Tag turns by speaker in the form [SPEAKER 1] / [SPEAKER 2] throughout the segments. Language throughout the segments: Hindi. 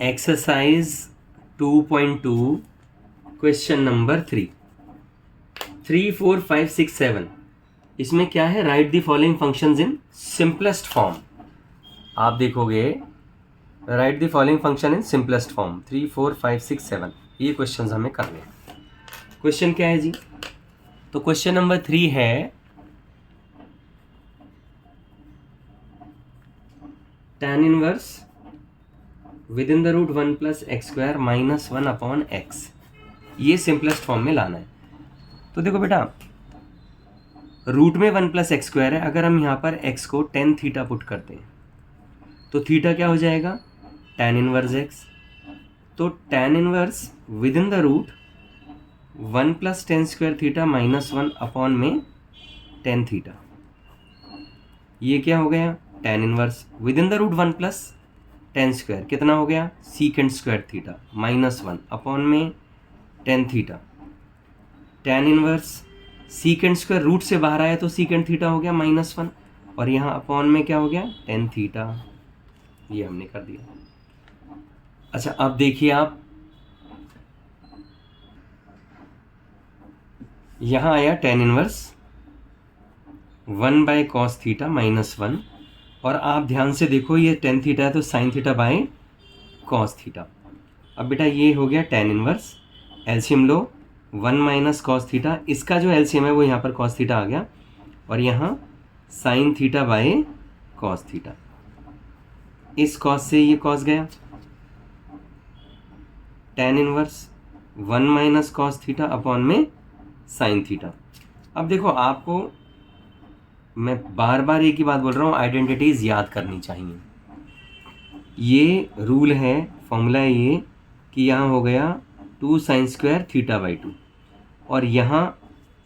[SPEAKER 1] एक्सरसाइज 2.2 क्वेश्चन नंबर 3 4 5 6 7 इसमें क्या है? Right the following functions in simplest form. आप देखोगे right the following function in simplest form 3 4 5 6 7 ये क्वेश्चंस हमें करने हैं। क्वेश्चन क्या है जी? तो क्वेश्चन नंबर 3 है tan inverse within the root 1 plus x square minus 1 upon x, ये सिंपलेस्ट फॉर्म में लाना है। तो देखो बेटा, रूट में 1 प्लस एक्स स्क्वायर है। अगर हम यहाँ पर x को tan थीटा पुट करते हैं तो थीटा क्या हो जाएगा? tan inverse x। तो tan inverse within the root 1 plus tan square theta minus 1 upon में tan थीटा, ये क्या हो गया? tan inverse within the root 1 plus tan square कितना हो गया? Secant square theta minus 1 upon में tan theta. tan inverse secant square root से बाहर आया तो सीकेंड थीटा हो गया माइनस 1, और यहाँ अपॉन में क्या हो गया? tan theta. ये हमने कर दिया। अच्छा, अब देखिए आप, यहाँ आया tan inverse 1 by cos theta minus 1, और आप ध्यान से देखो ये tan थीटा है तो sine theta by cos theta. अब बेटा ये हो गया tan इनवर्स, एलसीएम लो 1 माइनस कॉस थीटा, इसका जो एलसीएम है वो यहाँ पर कॉस थीटा आ गया, और यहाँ sine theta by cos theta. इस कॉस से ये कॉस गया, tan inverse 1 minus cos theta upon में साइन थीटा। अब देखो, आपको मैं बार बार एक ही बात बोल रहा हूँ, आइडेंटिटीज़ याद करनी चाहिए। ये रूल है, फॉर्मूला है ये, कि यहाँ हो गया 2 साइन स्क्वायर थीटा बाई 2, और यहाँ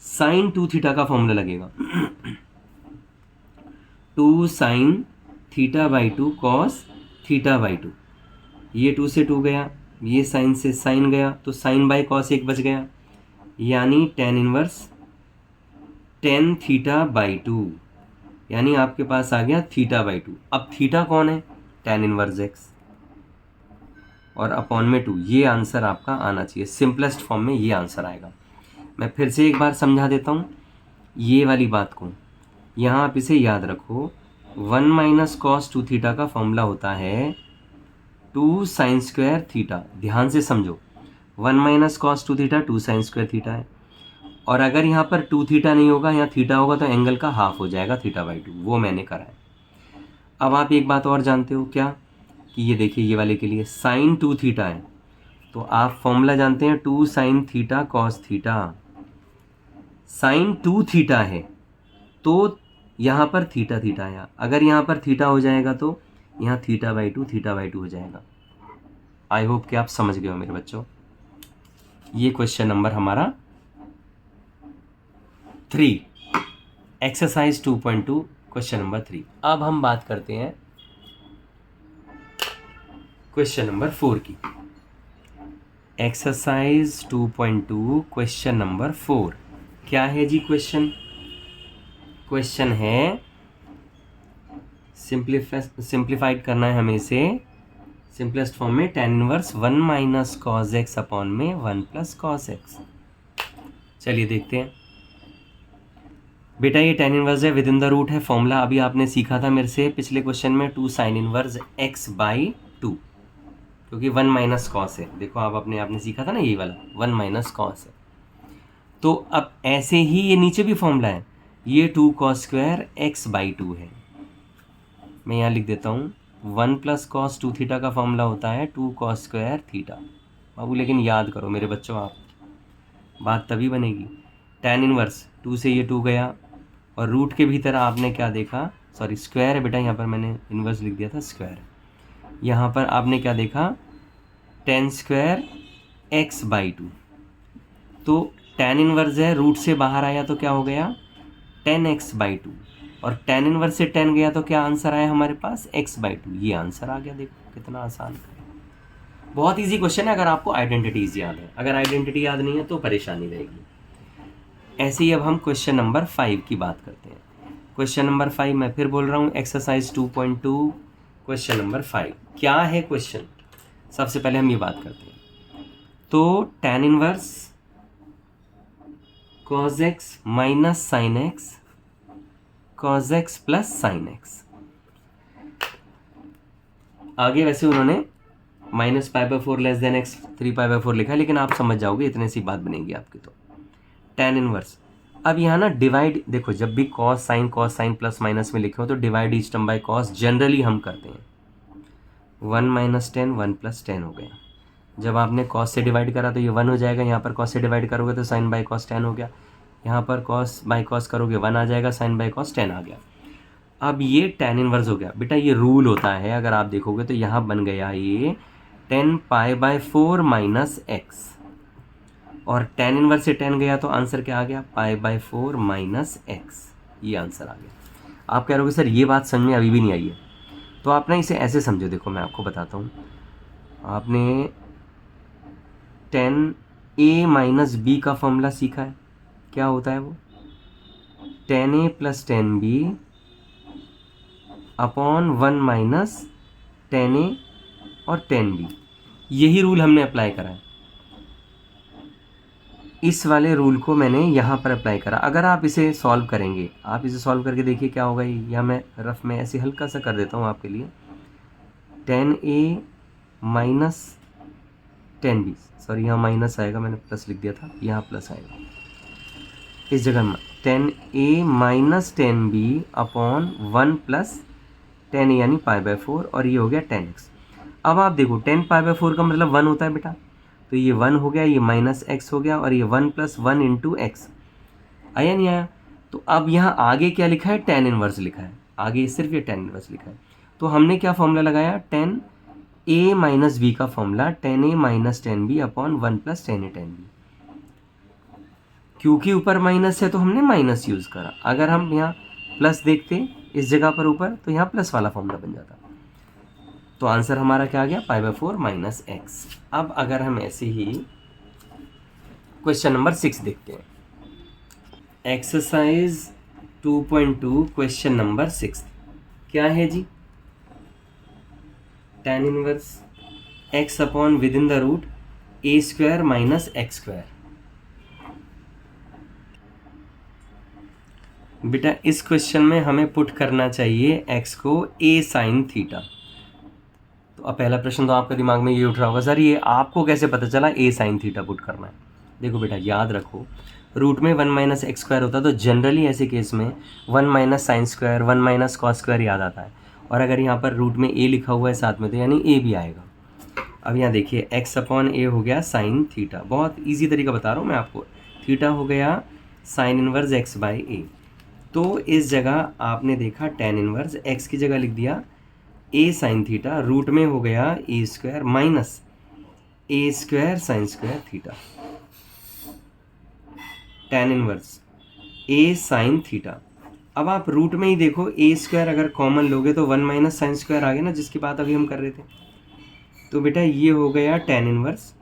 [SPEAKER 1] साइन 2 थीटा का फॉर्मूला लगेगा 2 sine theta by 2 cos theta by 2। ये 2 से 2 गया, ये साइन से साइन गया, तो साइन बाई कॉस 1 बच गया, यानी tan inverse tan theta by 2, यानी आपके पास आ गया थीटा बाई 2। अब थीटा कौन है? tan इनवर्स x, और अपॉन में 2। ये आंसर आपका आना चाहिए, सिंपलेस्ट फॉर्म में ये आंसर आएगा। मैं फिर से एक बार समझा देता हूँ ये वाली बात को। यहाँ आप इसे याद रखो, 1 माइनस कॉस 2 थीटा का फॉर्मूला होता है 2 साइन स्क्वायर थीटा। ध्यान से समझो, 1 minus cos 2 theta 2 sine square theta है, और अगर यहाँ पर 2 थीटा नहीं होगा, यहाँ थीटा होगा, तो एंगल का हाफ हो जाएगा थीटा बाई 2। वो मैंने करा है। अब आप एक बात और जानते हो क्या? कि ये देखिए, ये वाले के लिए साइन 2 थीटा है, तो आप फॉर्मूला जानते हैं 2 sine theta cos theta. Sine 2 theta है तो यहाँ पर थीटा थीटा है, अगर यहाँ पर थीटा हो जाएगा तो यहाँ थीटा बाई 2 हो जाएगा। आई होप कि आप समझ गए हो मेरे बच्चों। ये क्वेश्चन नंबर हमारा 3, एक्सरसाइज 2.2 क्वेश्चन नंबर 3। अब हम बात करते हैं क्वेश्चन नंबर 4 की। एक्सरसाइज 2.2 क्वेश्चन नंबर 4 क्या है जी? क्वेश्चन है, सिंप्लीफाइड करना है हमें इसे सिंपलेस्ट फॉर्म में, tan inverse 1 minus cos x upon में 1 प्लस कॉस एक्स। चलिए देखते हैं बेटा, ये tan इनवर्स है, विद इन द रूट है। फॉर्मूला अभी आपने सीखा था मेरे से पिछले क्वेश्चन में, 2 साइन इनवर्स x बाई 2, क्योंकि 1 माइनस कॉस है। देखो आप अपने आपने सीखा था ना, ये वाला 1 माइनस कॉस है। तो अब ऐसे ही ये नीचे भी फॉर्मूला है, ये 2 कॉस स्क्वायर एक्स बाई 2 है। मैं यहाँ लिख देता हूँ, 1 प्लस कॉस 2 थीटा का फॉर्मूला होता है 2 कॉस स्क्वायर थीटा। बाबू लेकिन याद करो मेरे बच्चों, आप बात तभी बनेगी। tan इनवर्स 2 से ये 2 गया, और रूट के भीतर आपने क्या देखा? सॉरी, स्क्वायर है बेटा, यहाँ पर मैंने इनवर्स लिख दिया था, स्क्वायर। यहाँ पर आपने क्या देखा? tan square x by 2। तो tan इनवर्स है, रूट से बाहर आया तो क्या हो गया? tan x बाई 2, और tan इनवर्स से tan गया तो क्या आंसर आया हमारे पास? x by 2। ये आंसर आ गया। देखो कितना आसान है, बहुत इजी क्वेश्चन है अगर आपको आइडेंटिटीज याद है। अगर आइडेंटिटी याद नहीं है तो परेशानी रहेगी। ऐसे ही अब हम क्वेश्चन नंबर 5 की बात करते हैं। क्वेश्चन नंबर 5 मैं फिर बोल रहा हूँ, एक्सरसाइज 2.2 क्वेश्चन नंबर 5 क्या है क्वेश्चन? सबसे पहले हम ये बात करते हैं। तो tan inverse cos x minus sine x cos x plus sine x. आगे वैसे उन्होंने minus pi by four less than x 3 pi by 4 लिखा है, लेकिन आप समझ जाओगे, इतने सी बात बनेगी आपकी। तो tan इनवर्स, अब यहाँ ना डिवाइड, देखो जब भी कॉस साइन प्लस माइनस में लिखे हो तो divide each term by cos generally हम करते हैं। 1 माइनस 10 1 प्लस 10 हो गया। जब आपने कॉस से डिवाइड करा तो ये 1 हो जाएगा, यहाँ पर कॉस से डिवाइड करोगे तो साइन बाय कॉस 10 हो गया, यहाँ पर कॉस बाय कॉस करोगे 1 आ जाएगा, साइन बाय कॉस 10 आ गया। अब ये tan इनवर्स हो गया। बेटा ये रूल होता है, अगर आप देखोगे तो यहाँ बन गया ये 10 पाई बाई 4 माइनस एक्स, और tan इनवर्स से 10 गया तो आंसर क्या आ गया, पाई/4 माइनस एक्स। ये आंसर आ गया। आप कह रहे हो सर ये बात समझ में अभी भी नहीं आई है, तो आप ना इसे ऐसे समझो। देखो मैं आपको बताता हूँ, आपने 10a माइनस बी का फॉर्मूला सीखा है, क्या होता है वो, 10a plus 10b upon 1 minus 10a और 10b। यही रूल हमने अप्लाई करा है, इस वाले रूल को मैंने यहाँ पर अप्लाई करा। अगर आप इसे सॉल्व करेंगे, आप इसे सॉल्व करके देखिए क्या होगा। या मैं रफ में ऐसे हल्का सा कर देता हूँ आपके लिए, 10a माइनस 10b, सॉरी यहाँ माइनस आएगा, मैंने प्लस लिख दिया था, यहाँ प्लस आएगा इस जगह में, 10a minus 10b upon 1 plus 10a यानी पाई/4, और ये हो गया 10x। अब आप देखो 10 पाई/4 का मतलब 1 होता है बेटा, तो ये 1 हो गया, ये माइनस एक्स हो गया, और ये 1 प्लस 1 इंटू एक्स। आया नहीं आया? तो अब यहाँ आगे क्या लिखा है, tan इनवर्स लिखा है, आगे सिर्फ ये tan इनवर्स लिखा है। तो हमने क्या फॉर्मूला लगाया, 10a माइनस बी का formula 10a minus 10b upon 1 plus 10a 10b। क्योंकि ऊपर माइनस है तो हमने माइनस यूज़ करा। अगर हम यहाँ प्लस देखते इस जगह पर ऊपर, तो यहाँ प्लस वाला फॉर्मूला बन जाता। तो आंसर हमारा क्या आ गया, पाई/4 माइनस एक्स। अब अगर हम ऐसे ही क्वेश्चन नंबर 6 देखते हैं, एक्सरसाइज 2.2 क्वेश्चन नंबर 6 क्या है जी, tan inverse x upon within the root a square minus x square. बेटा इस क्वेश्चन में हमें पुट करना चाहिए x को a साइन थीटा। तो अब पहला प्रश्न तो आपके दिमाग में ये उठ रहा होगा, सर ये आपको कैसे पता चला a साइन थीटा पुट करना है। देखो बेटा याद रखो, रूट में 1 माइनस एक्स स्क्वायर होता है, तो जनरली ऐसे केस में 1 minus sine square 1 minus cos square याद आता है, और अगर यहाँ पर रूट में a लिखा हुआ है साथ में, तो यानी a भी आएगा। अब यहाँ देखिए x अपॉन a हो गया साइन थीटा, बहुत ईजी तरीका बता रहा हूँ मैं आपको, थीटा हो गया sine inverse x by a। तो इस जगह आपने देखा tan इनवर्स x की जगह लिख दिया a साइन थीटा, रूट में हो गया a square minus a square sine square theta, tan inverse a sine theta. अब आप रूट में ही देखो, a स्क्वायर अगर कॉमन लोगे तो 1 माइनस साइन स्क्वायर आ गया ना, जिसकी बात अभी हम कर रहे थे। तो बेटा ये हो गया tan inverse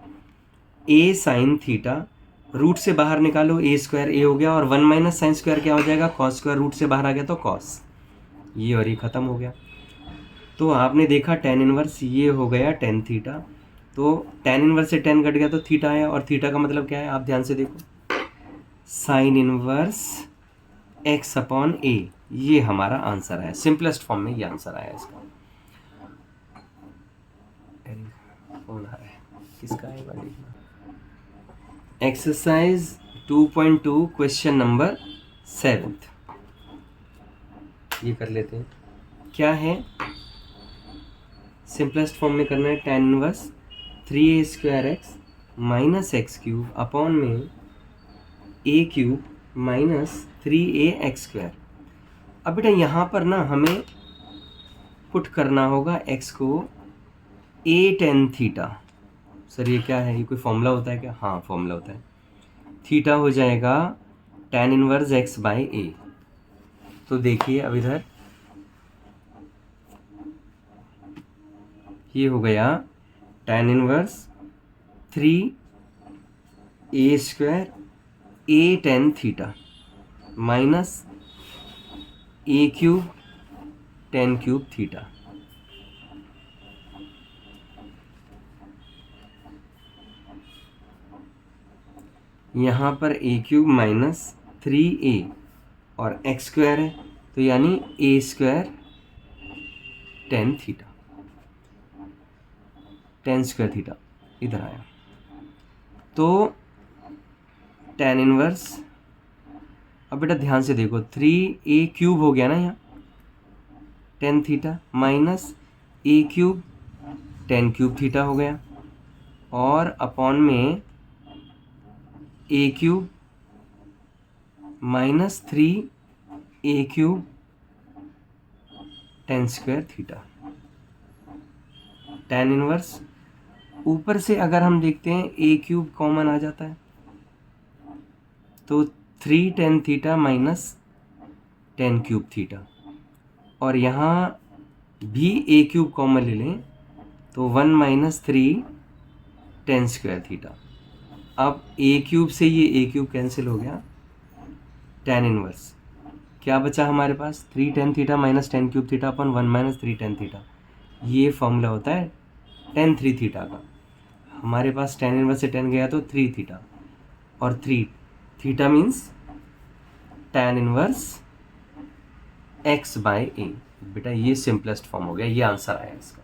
[SPEAKER 1] a sine theta, root से बाहर निकालो a स्क्वायर a हो गया, और 1 माइनस साइन स्क्वायर क्या हो जाएगा, कॉस स्क्वायर, रूट से बाहर आ गया तो कॉस, ये और ये ख़त्म हो गया। तो आपने देखा tan इनवर्स ये हो गया tan थीटा, तो tan इनवर्स से tan कट गया तो थीटा आया, और थीटा का मतलब क्या है, आप ध्यान से देखो, sine inverse x upon a, ये हमारा आंसर है। सिंपलेस्ट फॉर्म में ये आंसर आया इसका। कौन आ रहा है, किसका है वाली? एक्सरसाइज 2.2 क्वेश्चन नंबर 7 ये कर लेते हैं। क्या है, सिंपलेस्ट फॉर्म में करना है, tan inverse 3a square x minus x cube upon में a cube minus 3a x square. अब बेटा यहाँ पर ना हमें पुट करना होगा x को a tan थीटा। सर ये क्या है, ये कोई फॉर्मूला होता है क्या? हाँ फॉर्मूला होता है, थीटा हो जाएगा tan inverse x by a। तो देखिए अब इधर ये हो गया tan inverse 3a square a tan theta minus a cube tan cube theta. यहाँ पर ए क्यूब माइनस 3a और एक्स स्क्वायर है, तो यानी a square tan theta, tan square theta इधर आया। तो टेन इनवर्स, अब बेटा ध्यान से देखो, 3a क्यूब हो गया ना यहाँ, tan theta minus a cube tan cube theta हो गया, और अपॉन में a cube minus 3a cube tan square theta. Tan inverse, ऊपर से अगर हम देखते हैं ए क्यूब कॉमन आ जाता है, तो 3 tan theta minus tan cube theta, और यहाँ भी ए क्यूब कॉमन ले लें तो 1 माइनस 3 टेन स्क्वायर थीटा। अब ए क्यूब से ये ए क्यूब कैंसिल हो गया, टेन इनवर्स क्या बचा हमारे पास, 3 tan theta minus tan cube theta upon 1 minus 3 tan theta. ये फॉर्मूला होता है टेन 3 थीटा का। हमारे पास टेन इनवर्स से टेन गया तो 3 थीटा, और 3 theta means tan inverse x by a. बेटा ये सिंपलेस्ट फॉर्म हो गया, ये आंसर आया इसका।